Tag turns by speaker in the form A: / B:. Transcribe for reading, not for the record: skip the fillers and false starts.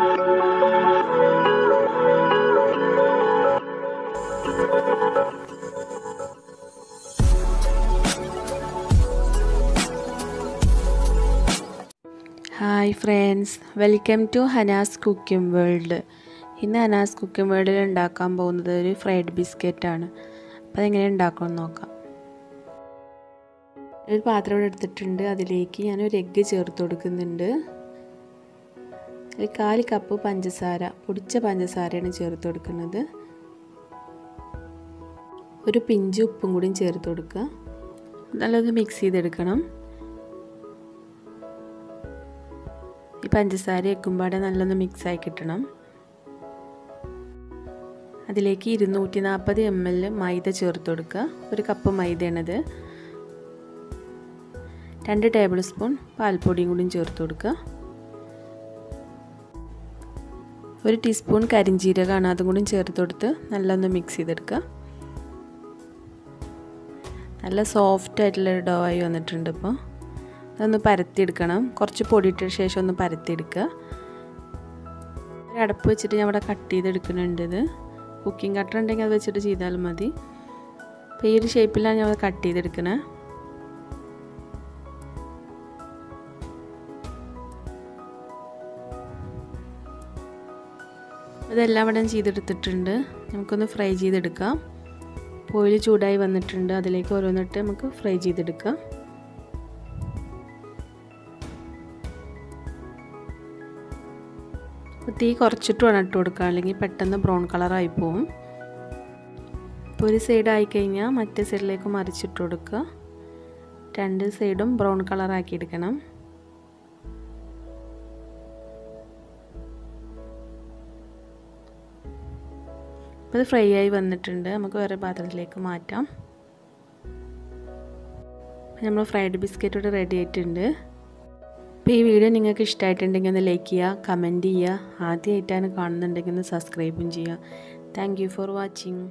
A: Hi friends, welcome to Hana'S Cooking World. ഇന്ന് Hana'S Cooking Worldൽ ഉണ്ടാക്കാൻ പോകുന്നത് ഒരു ഫ്രൈഡ് ബിസ്ക്കറ്റ് ആണ്. അപ്പോൾ അതെങ്ങനെ ഉണ്ടാക്കാമെന്ന് നോക്കാം. ഒരു പാത്രം എടുത്തിട്ടുണ്ട്. അതിലേക്ക് ഞാൻ ഒരു എഗ്ഗ് ചേർത്ത് കൊടുക്കുന്നുണ്ട്. അതിൽ 1/4 കപ്പ് പഞ്ചസാര, പൊടിച്ച പഞ്ചസാരയാണ് ചേർത്ത് കൊടുക്കുന്നത്. ഒരു പിഞ്ച് ഉപ്പും കൂടി ചേർത്ത് കൊടുക്കുക. നല്ലൊന്ന് മിക്സ് ചെയ്തെടുക്കണം. ഈ പഞ്ചസാര എഗ്ഗുംപാടെ നല്ലൊന്ന് മിക്സായി കിട്ടണം. അതിലേക്ക് 240 ml മൈദ ചേർത്ത് കൊടുക്കുക. ഒരു കപ്പ് മൈദയാണത്. 2 ടേബിൾ സ്പൂൺ പാൽപ്പൊടിയും കൂടി ചേർത്ത് കൊടുക്കുക. 1 ടീസ്പൂൺ കരിഞ്ജീരകമാണ്, അതും കൂടി ചേർത്ത് കൊടുത്ത് നല്ലൊന്ന് മിക്സ് ചെയ്തെടുക്കുക. നല്ല സോഫ്റ്റ് ആയിട്ടുള്ള ഡോ ആയി വന്നിട്ടുണ്ട്. ഇപ്പോൾ അതൊന്ന് പരത്തിയെടുക്കണം. കുറച്ച് പൊടിയിട്ട ശേഷം ഒന്ന് പരത്തിയെടുക്കുക. ഒരു അടപ്പ് വെച്ചിട്ട് ഞാൻ ഇവിടെ കട്ട് ചെയ്തെടുക്കുന്നുണ്ട്. ഇത് കുക്കിംഗ് കട്ടർ ഉണ്ടെങ്കിൽ അത് വെച്ചിട്ട് ചെയ്താലും മതി. അപ്പോൾ ഈ ഒരു ഷേപ്പിലാണ് ഞാൻ കട്ട് ചെയ്തെടുക്കുന്നത്. ഇതെല്ലാം ഇവിടെ ചെയ്തെടുത്തിട്ടുണ്ട്. നമുക്കൊന്ന് ഫ്രൈ ചെയ്തെടുക്കാം. ഓയിൽ ചൂടായി വന്നിട്ടുണ്ട്. അതിലേക്ക് ഓരോന്നിട്ട് നമുക്ക് ഫ്രൈ ചെയ്തെടുക്കാം. തീ കുറച്ചിട്ട് വേണം ഇട്ട് കൊടുക്കുക, അല്ലെങ്കിൽ പെട്ടെന്ന് ബ്രൗൺ കളറായി പോവും. ഇപ്പോൾ ഒരു സൈഡ് ആയിക്കഴിഞ്ഞാൽ മറ്റേ സൈഡിലേക്ക് മറിച്ചിട്ട് കൊടുക്കുക. 2 സൈഡും ബ്രൗൺ കളറാക്കി എടുക്കണം. ഇപ്പോൾ ഇത് ഫ്രൈ ആയി വന്നിട്ടുണ്ട്. നമുക്ക് വേറെ പാത്രത്തിലേക്ക് മാറ്റാം. നമ്മൾ ഫ്രൈഡ് ബിസ്ക്കറ്റ് ഇവിടെ റെഡി ആയിട്ടുണ്ട്. അപ്പോൾ ഈ വീഡിയോ നിങ്ങൾക്ക് ഇഷ്ടമായിട്ടുണ്ടെങ്കിൽ ഒന്ന് ലൈക്ക് ചെയ്യുക, കമൻറ്റ് ചെയ്യുക. ആദ്യമായിട്ടാണ് കാണുന്നുണ്ടെങ്കിൽ ഒന്ന് സബ്സ്ക്രൈബും ചെയ്യുക. Thank you for watching.